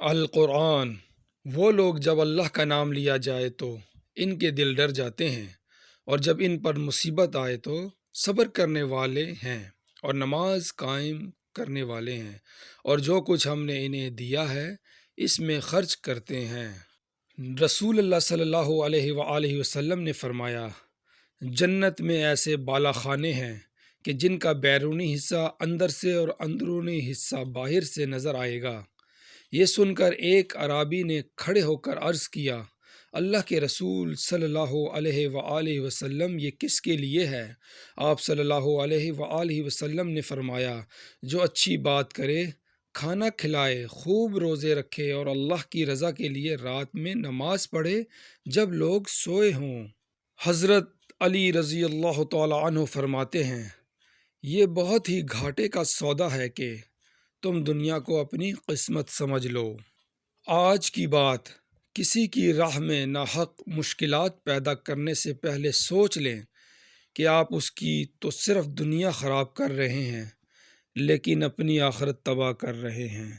القرآن۔ وہ لوگ جب اللہ کا نام لیا جائے تو ان کے دل ڈر جاتے ہیں، اور جب ان پر مصیبت آئے تو صبر کرنے والے ہیں اور نماز قائم کرنے والے ہیں، اور جو کچھ ہم نے انہیں دیا ہے اس میں خرچ کرتے ہیں۔ رسول اللہ صلی اللہ علیہ وآلہ وسلم نے فرمایا، جنت میں ایسے بالا خانے ہیں کہ جن کا بیرونی حصہ اندر سے اور اندرونی حصہ باہر سے نظر آئے گا۔ یہ سن کر ایک اعرابی نے کھڑے ہو کر عرض کیا، اللہ کے رسول صلی اللہ علیہ وآلہ وسلم، یہ کس کے لیے ہے؟ آپ صلی اللہ علیہ وآلہ وسلم نے فرمایا، جو اچھی بات کرے، کھانا کھلائے، خوب روزے رکھے اور اللہ کی رضا کے لیے رات میں نماز پڑھے جب لوگ سوئے ہوں۔ حضرت علی رضی اللہ تعالی عنہ فرماتے ہیں، یہ بہت ہی گھاٹے کا سودا ہے کہ تم دنیا کو اپنی قسمت سمجھ لو۔ آج کی بات، کسی کی راہ میں ناحق مشکلات پیدا کرنے سے پہلے سوچ لیں کہ آپ اس کی تو صرف دنیا خراب کر رہے ہیں لیکن اپنی آخرت تباہ کر رہے ہیں۔